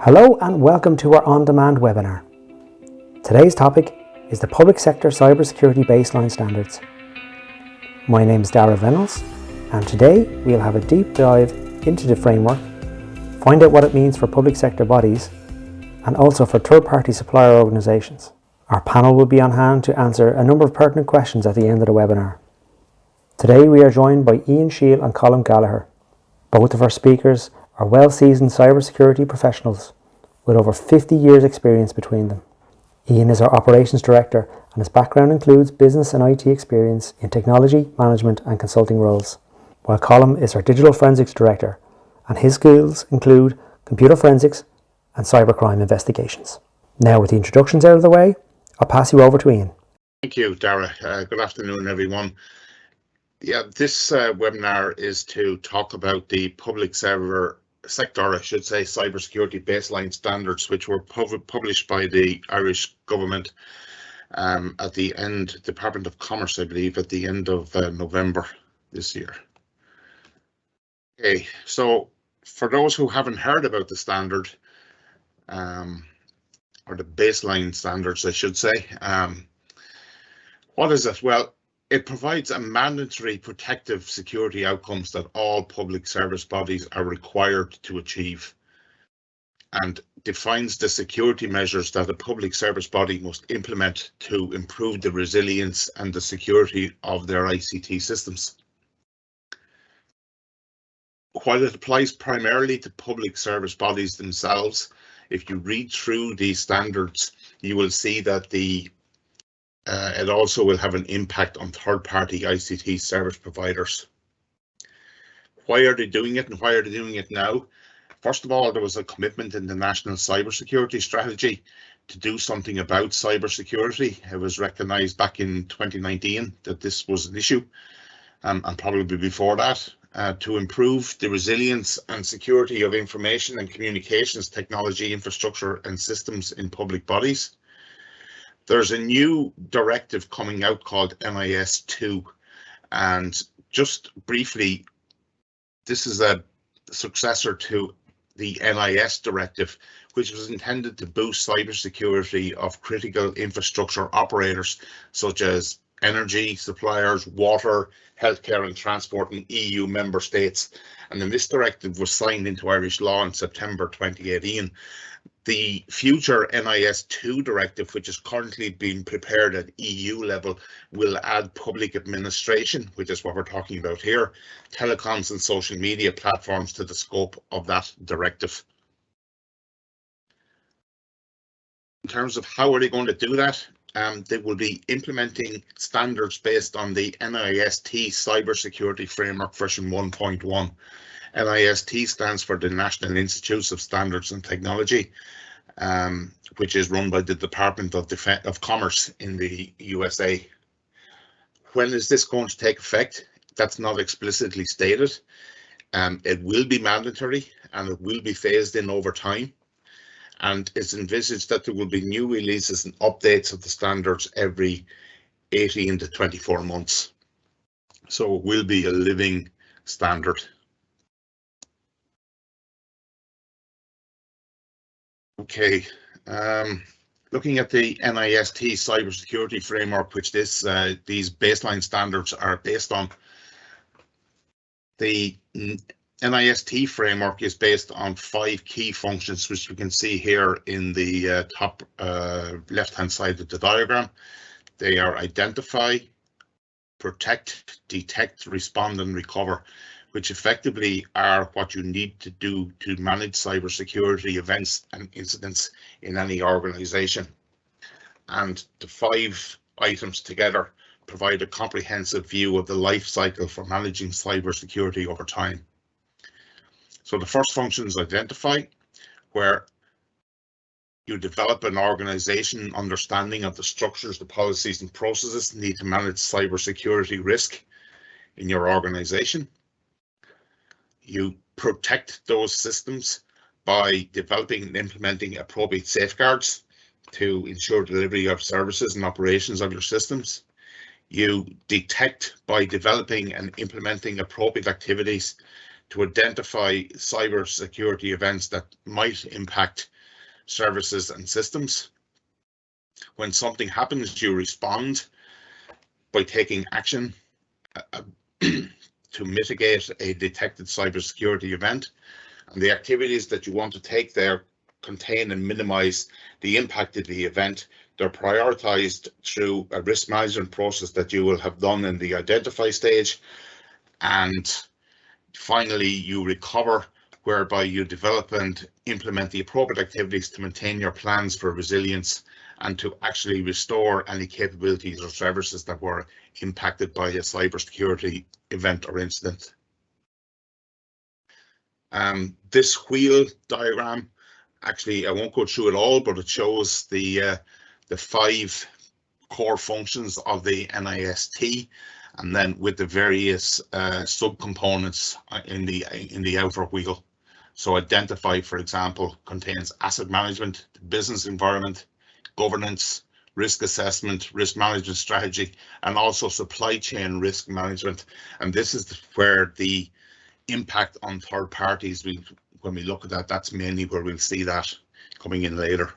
Hello and welcome to our on-demand webinar. Today's topic is the Public Sector Cybersecurity Baseline Standards. My name is Darragh Reynolds and today we'll have a deep dive into the framework, find out what it means for public sector bodies and also for third-party supplier organisations. Our panel will be on hand to answer a number of pertinent questions at the end of the webinar. Today we are joined by Ian Shiel and Colm Gallagher. Both of our speakers are well-seasoned cybersecurity professionals with over 50 years experience between them. Ian is our operations director and his background includes business and IT experience in technology, management and consulting roles, while Colm is our digital forensics director and his skills include computer forensics and cybercrime investigations. Now with the introductions out of the way, I'll pass you over to Ian. Thank you, Darragh. Good afternoon, everyone. This webinar is to talk about the public sector, cybersecurity baseline standards, which were published by the Irish government at the end, Department of Commerce, I believe, at the end of November this year. Okay, so for those who haven't heard about the standard, or the baseline standards, I should say, what is it? Well, it provides a mandatory protective security outcomes that all public service bodies are required to achieve and defines the security measures that a public service body must implement to improve the resilience and the security of their ICT systems. While it applies primarily to public service bodies themselves, if you read through these standards, you will see that it also will have an impact on third-party ICT service providers. Why are they doing it and why are they doing it now? First of all, there was a commitment in the National Cybersecurity Strategy to do something about cybersecurity. It was recognised back in 2019 that this was an issue, and probably before that, to improve the resilience and security of information and communications technology infrastructure and systems in public bodies. There's a new directive coming out called NIS2, and just briefly, this is a successor to the NIS directive, which was intended to boost cybersecurity of critical infrastructure operators such as energy suppliers, water, healthcare and transport in EU member states. And then this directive was signed into Irish law in September 2018. The future NIS2 directive, which is currently being prepared at EU level, will add public administration, which is what we're talking about here, telecoms and social media platforms to the scope of that directive. In terms of how are they going to do that, they will be implementing standards based on the NIST Cybersecurity Framework version 1.1. NIST stands for the National Institutes of Standards and Technology, which is run by the Department of Commerce in the USA. When is this going to take effect? That's not explicitly stated. It will be mandatory and it will be phased in over time. And it's envisaged that there will be new releases and updates of the standards every 18 to 24 months. So it will be a living standard. Okay, looking at the NIST cybersecurity framework, which these baseline standards are based on, the NIST framework is based on 5 key functions, which you can see here in the top left-hand side of the diagram. They are identify, protect, detect, respond, and recover, which effectively are what you need to do to manage cybersecurity events and incidents in any organization. And the 5 items together provide a comprehensive view of the life cycle for managing cybersecurity over time. So the first function is identify, where you develop an organization understanding of the structures, the policies and processes needed to manage cybersecurity risk in your organization. You protect those systems by developing and implementing appropriate safeguards to ensure delivery of services and operations of your systems. You detect by developing and implementing appropriate activities to identify cybersecurity events that might impact services and systems. When something happens, you respond by taking action to mitigate a detected cybersecurity event. And the activities that you want to take there contain and minimize the impact of the event. They're prioritized through a risk management process that you will have done in the identify stage. And finally, you recover, whereby you develop and implement the appropriate activities to maintain your plans for resilience and to actually restore any capabilities or services that were impacted by a cybersecurity event or incident. This wheel diagram, actually, I won't go through it all, but it shows the 5 core functions of the NIST, and then with the various subcomponents in the outer wheel. So identify, for example, contains asset management, business environment, governance, risk assessment, risk management strategy, and also supply chain risk management. And this is where the impact on third parties, when we look at that, that's mainly where we'll see that coming in later.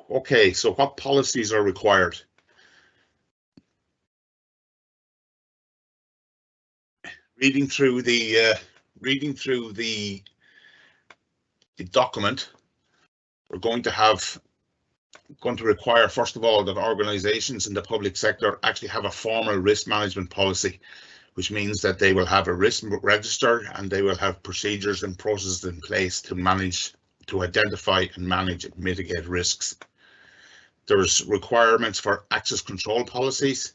Okay, so what policies are required? Reading through the document, we're going to require, first of all, that organizations in the public sector actually have a formal risk management policy, which means that they will have a risk register and they will have procedures and processes in place to identify and manage and mitigate risks. There's requirements for access control policies,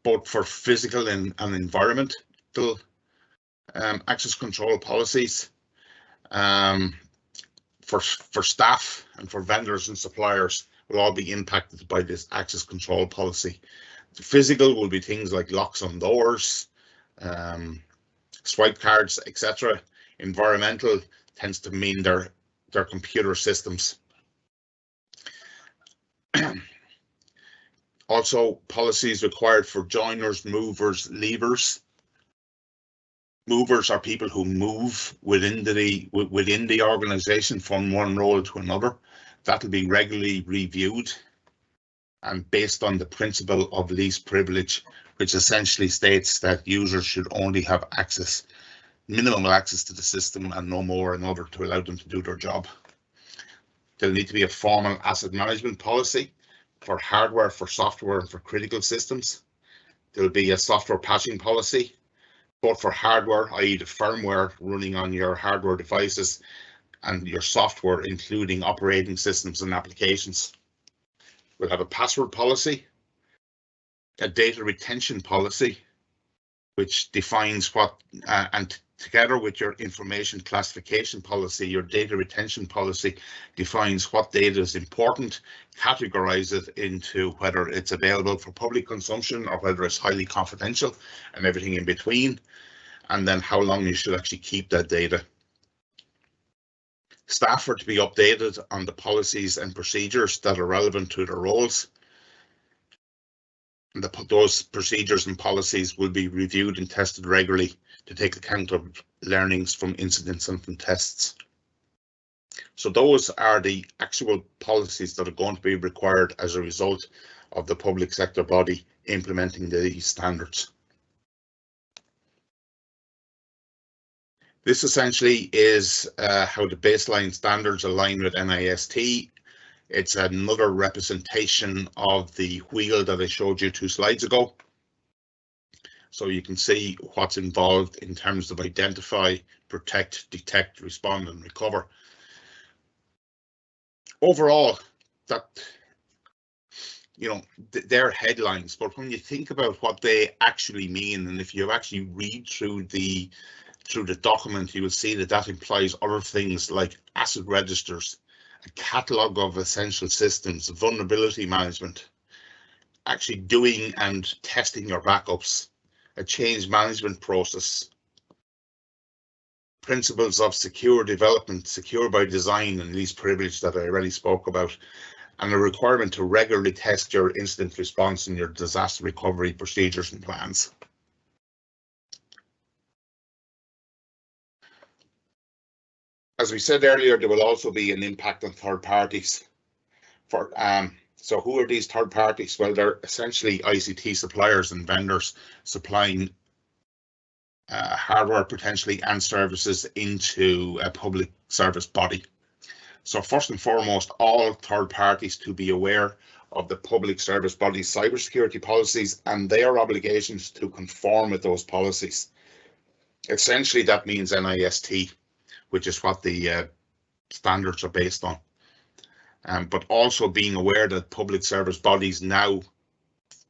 both for physical and environmental access control policies. For staff and for vendors and suppliers will all be impacted by this access control policy. The physical will be things like locks on doors, swipe cards, etc. Environmental tends to mean their computer systems. Also, policies required for joiners, movers, leavers. Movers are people who move within the organization from one role to another. That'll be regularly reviewed and based on the principle of least privilege, which essentially states that users should only have minimum access to the system and no more in order to allow them to do their job. There'll need to be a formal asset management policy for hardware, for software, and for critical systems. There'll be a software patching policy, both for hardware, i.e. the firmware running on your hardware devices, and your software, including operating systems and applications. We'll have a password policy, a data retention policy, which defines what, and together with your information classification policy, your data retention policy defines what data is important, categorize it into whether it's available for public consumption or whether it's highly confidential and everything in between, and then how long you should actually keep that data. Staff are to be updated on the policies and procedures that are relevant to their roles. And those procedures and policies will be reviewed and tested regularly to take account of learnings from incidents and from tests. So those are the actual policies that are going to be required as a result of the public sector body implementing these standards. This essentially is how the baseline standards align with NIST. It's another representation of the wheel that I showed you 2 slides ago. So you can see what's involved in terms of identify, protect, detect, respond, and recover. Overall, that, they're headlines, but when you think about what they actually mean, and if you actually read through the document, you will see that implies other things like asset registers, a catalog of essential systems, vulnerability management, actually doing and testing your backups, a change management process, principles of secure development, secure by design and least privilege that I already spoke about, and a requirement to regularly test your incident response and your disaster recovery procedures and plans. As we said earlier, there will also be an impact on third parties. So who are these third parties? Well, they're essentially ICT suppliers and vendors supplying hardware potentially and services into a public service body. So first and foremost, all third parties to be aware of the public service body's cybersecurity policies and their obligations to conform with those policies. Essentially, that means NIST, which is what the standards are based on. But also being aware that public service bodies now,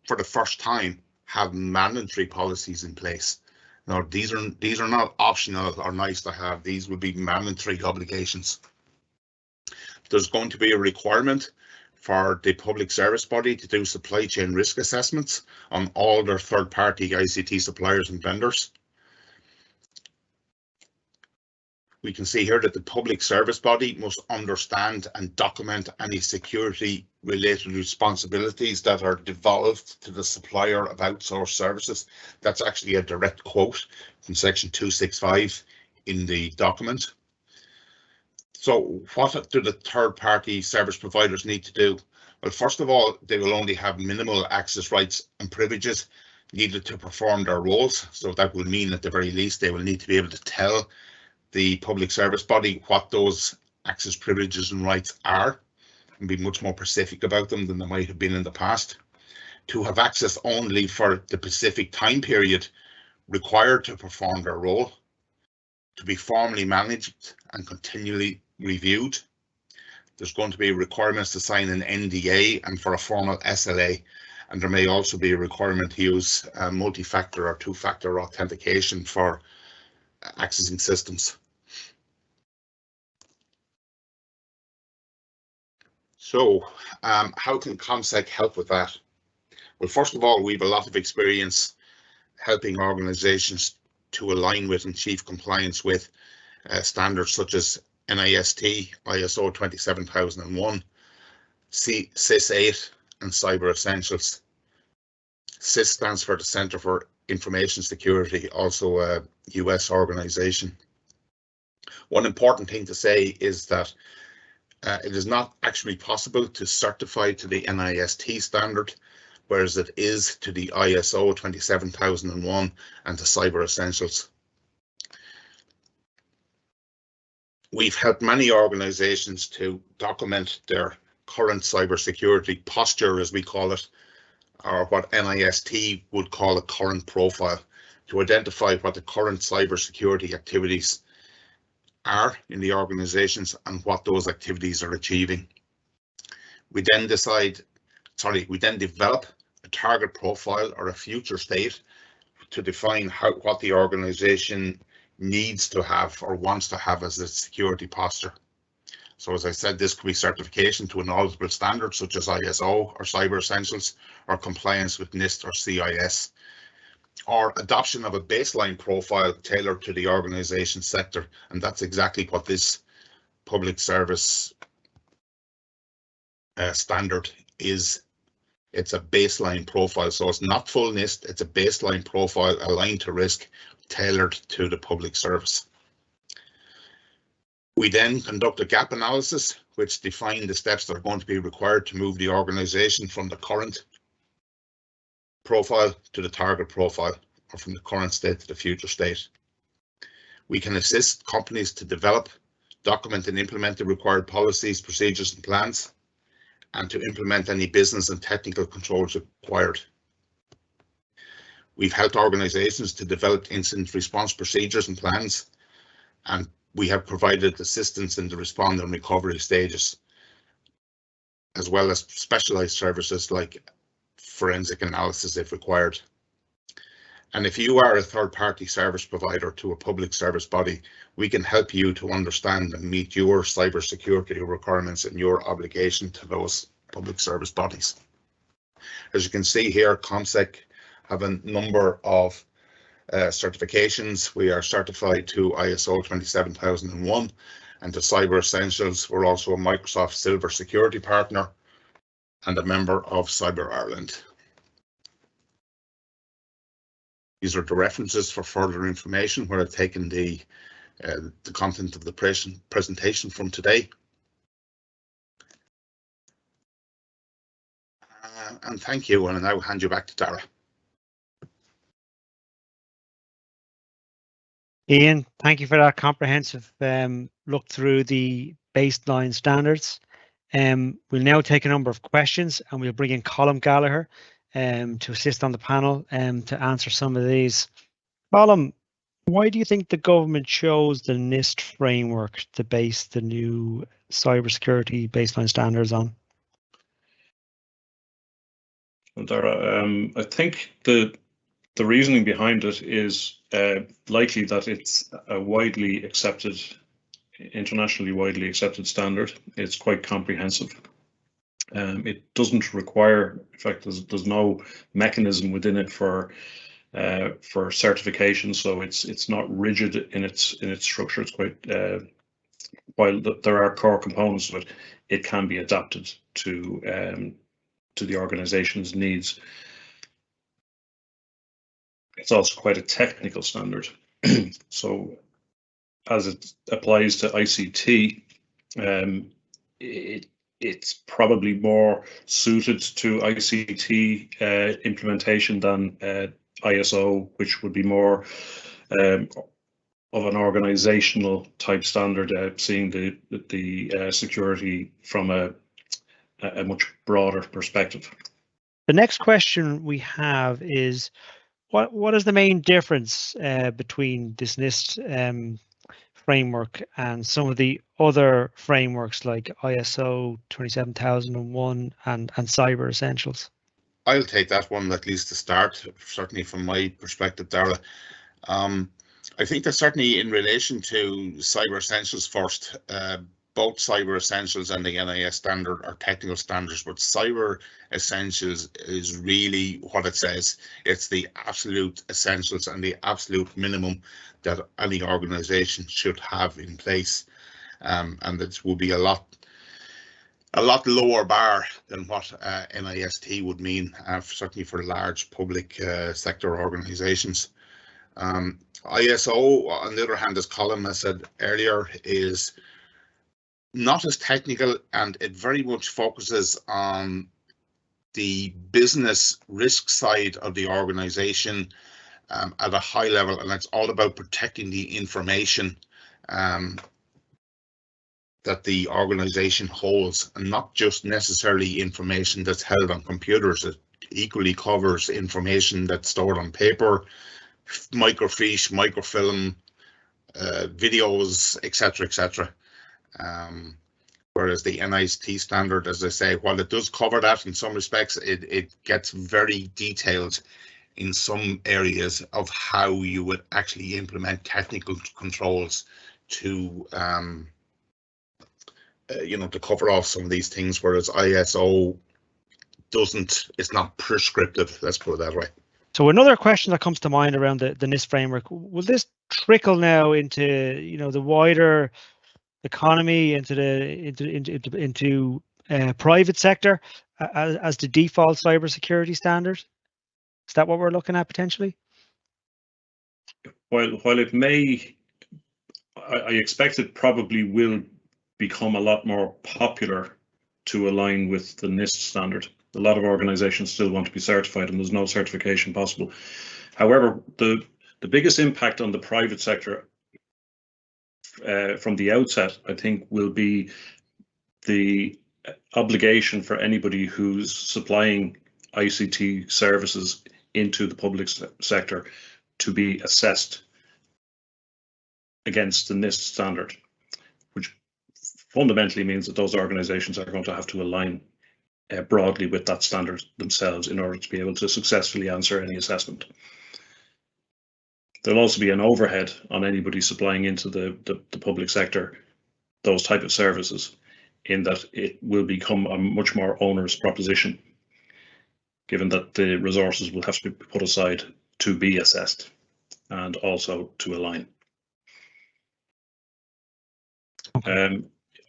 for the first time, have mandatory policies in place. Now, these are not optional or nice to have. These will be mandatory obligations. There's going to be a requirement for the public service body to do supply chain risk assessments on all their third-party ICT suppliers and vendors. We can see here that the public service body must understand and document any security-related responsibilities that are devolved to the supplier of outsourced services. That's actually a direct quote from section 265 in the document. So what do the third-party service providers need to do? Well, first of all, they will only have minimal access rights and privileges needed to perform their roles. So that will mean at the very least they will need to be able to tell the public service body what those access privileges and rights are and be much more specific about them than they might have been in the past. To have access only for the specific time period required to perform their role. To be formally managed and continually reviewed. There's going to be requirements to sign an NDA and for a formal SLA, and there may also be a requirement to use multi-factor or two-factor authentication for accessing systems. So how can ComSec help with that? Well, first of all, we have a lot of experience helping organizations to align with and achieve compliance with standards such as NIST, ISO 27001, CIS-8, and Cyber Essentials. CIS stands for the Center for Information Security, also a US organization. One important thing to say is that it is not actually possible to certify to the NIST standard, whereas it is to the ISO 27001 and to Cyber Essentials. We've helped many organizations to document their current cybersecurity posture, as we call it, or what NIST would call a current profile, to identify what the current cybersecurity activities are in the organizations and what those activities are achieving. We then develop a target profile or a future state to define what the organization needs to have or wants to have as its security posture. So as I said, this could be certification to an auditable standard such as ISO or Cyber Essentials, or compliance with NIST or CIS, or adoption of a baseline profile tailored to the organization sector. And that's exactly what this public service standard is. It's a baseline profile, so it's not full NIST, it's a baseline profile aligned to risk, tailored to the public service. We then conduct a gap analysis, which define the steps that are going to be required to move the organization from the current profile to the target profile, or from the current state to the future state. We can assist companies to develop, document and implement the required policies, procedures and plans, and to implement any business and technical controls required. We've helped organizations to develop incident response procedures and plans, and we have provided assistance in the respond and recovery stages, as well as specialized services like forensic analysis if required. And if you are a third-party service provider to a public service body, we can help you to understand and meet your cybersecurity requirements and your obligation to those public service bodies. As you can see here, ComSec have a number of certifications. We are certified to ISO 27001 and to Cyber Essentials. We're also a Microsoft Silver Security Partner and a member of Cyber Ireland. These are the references for further information where I've taken the the content of the presentation from today. And thank you, and I'll now hand you back to Dara. Ian, thank you for that comprehensive look through the baseline standards. We'll now take a number of questions, and we'll bring in Colm Gallagher to assist on the panel to answer some of these. Colm, why do you think the government chose the NIST framework to base the new cybersecurity baseline standards on? Well, Dara, I think the reasoning behind it is likely that it's a internationally widely accepted standard. It's quite comprehensive. It doesn't require, in fact, there's no mechanism within it for certification, so it's not rigid in its structure. It's quite while there are core components of it, it can be adapted to the organization's needs. It's also quite a technical standard. So as it applies to ICT, it's probably more suited to ICT implementation than ISO, which would be more of an organizational type standard, seeing the security from a much broader perspective. The next question we have is, what is the main difference between this NIST framework and some of the other frameworks like ISO 27001 and Cyber Essentials? I'll take that one, at least to start, certainly from my perspective, Dara. I think that certainly in relation to Cyber Essentials first, both Cyber Essentials and the NIS standard are technical standards, but Cyber Essentials is really what it says. It's the absolute essentials and the absolute minimum that any organization should have in place. And it will be a lot lower bar than what NIST would mean, certainly for large public sector organizations. ISO, on the other hand, as Colm has said earlier, is not as technical, and it very much focuses on the business risk side of the organization at a high level, and it's all about protecting the information that the organization holds, and not just necessarily information that's held on computers. It equally covers information that's stored on paper, microfiche, microfilm, videos, etc., etc. Whereas the NIST standard, as I say, while it does cover that in some respects, it gets very detailed in some areas of how you would actually implement technical controls to to cover off some of these things, whereas ISO doesn't, it's not prescriptive, let's put it that way. So another question that comes to mind around the NIST framework, will this trickle now into the wider economy, into private sector as the default cybersecurity standard? Is that what we're looking at potentially? While it may, I expect it probably will become a lot more popular to align with the NIST standard. A lot of organizations still want to be certified, and there's no certification possible. However, the biggest impact on the private sector from the outset, I think, will be the obligation for anybody who's supplying ICT services into the public sector to be assessed against the NIST standard, which fundamentally means that those organizations are going to have to align broadly with that standard themselves in order to be able to successfully answer any assessment. There'll also be an overhead on anybody supplying into the public sector those type of services, in that it will become a much more onerous proposition, given that the resources will have to be put aside to be assessed and also to align.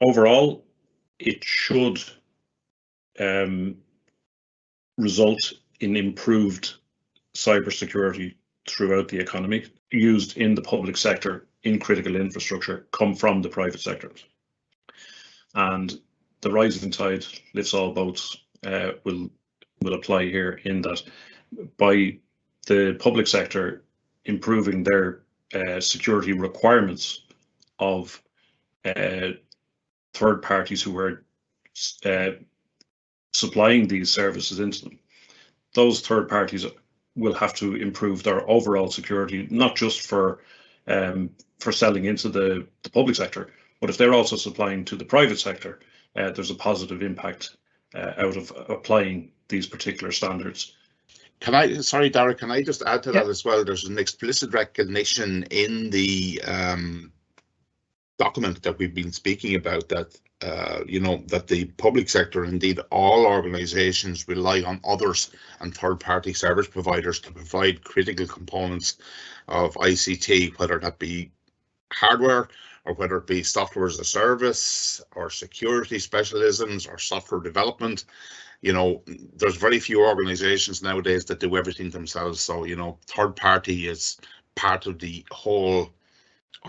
Overall, it should result in improved cybersecurity throughout the economy. Used in the public sector in critical infrastructure come from the private sector. And the rising tide lifts all boats will apply here, in that by the public sector improving their security requirements of third parties who are supplying these services into them, those third parties will have to improve their overall security, not just for selling into the public sector, but if they're also supplying to the private sector, there's a positive impact out of applying these particular standards. Sorry, Darragh, can I just add to that as well? There's an explicit recognition in the document that we've been speaking about that, that the public sector, indeed all organizations, rely on others and third-party service providers to provide critical components of ICT, whether that be hardware or whether it be software as a service or security specialisms or software development. There's very few organizations nowadays that do everything themselves. So, third party is part of the whole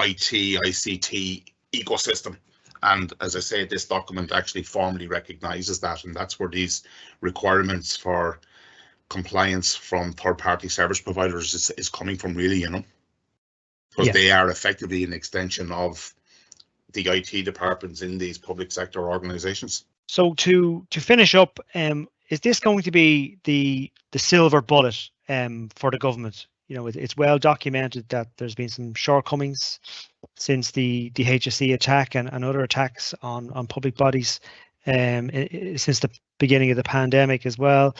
IT, ICT ecosystem. And as I say, this document actually formally recognizes that. And that's where these requirements for compliance from third party service providers is coming from, really, because they are effectively an extension of the IT departments in these public sector organizations. So to finish up, is this going to be the silver bullet for the government? It's well documented that there's been some shortcomings since the HSE attack and other attacks on public bodies since the beginning of the pandemic as well.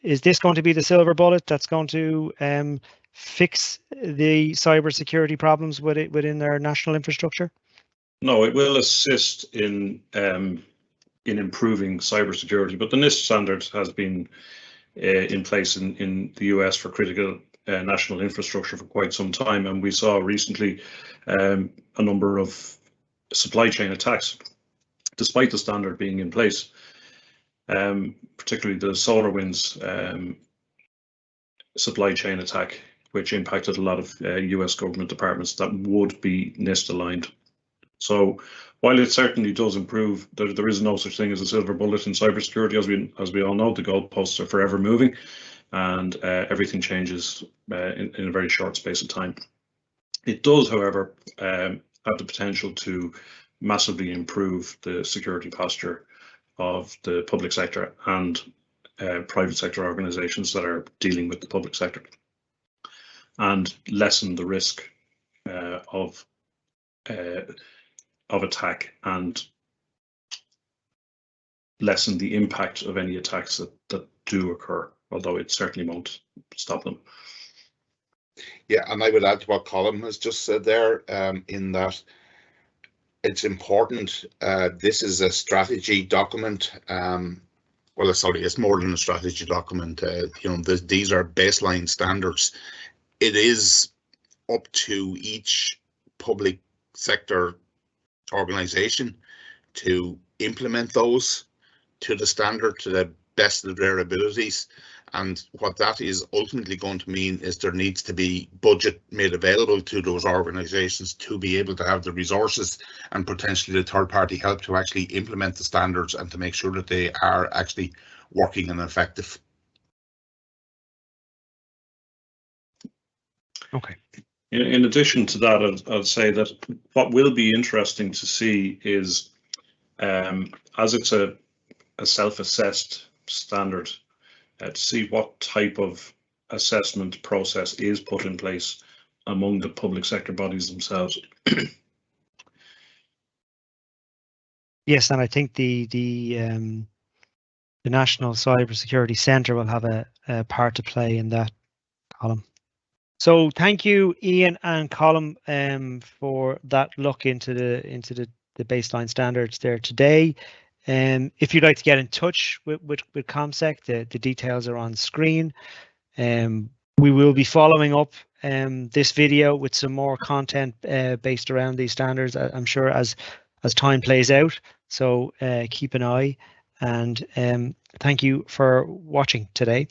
Is this going to be the silver bullet that's going to fix the cybersecurity problems within their national infrastructure? No, it will assist in improving cybersecurity, but the NIST standard has been in place in the US for critical national infrastructure for quite some time, and we saw recently a number of supply chain attacks, despite the standard being in place, particularly the SolarWinds supply chain attack, which impacted a lot of US government departments that would be NIST aligned. So while it certainly does improve, there is no such thing as a silver bullet in cybersecurity. As we all know, the goalposts are forever moving, and everything changes in a very short space of time. It does, however, have the potential to massively improve the security posture of the public sector and private sector organizations that are dealing with the public sector, and lessen the risk of attack, and lessen the impact of any attacks that do occur, although it certainly won't stop them. Yeah, and I would add to what Colm has just said there, in that it's important. This is a strategy document. Well, sorry, it's more than a strategy document. These are baseline standards. It is up to each public sector organization to implement those to the standard to the best of their abilities. And what that is ultimately going to mean is there needs to be budget made available to those organizations to be able to have the resources and potentially the third party help to actually implement the standards and to make sure that they are actually working and effective. Okay. In addition to that, I'd say that what will be interesting to see is, as it's a self-assessed standard, to see what type of assessment process is put in place among the public sector bodies themselves. Yes, and I think the National Cybersecurity Centre will have a part to play in that, Colm. So thank you, Ian and Colm, for that look into the baseline standards there today. If you'd like to get in touch with ComSec, the details are on screen. We will be following up this video with some more content based around these standards, I'm sure, as time plays out. So keep an eye, and thank you for watching today.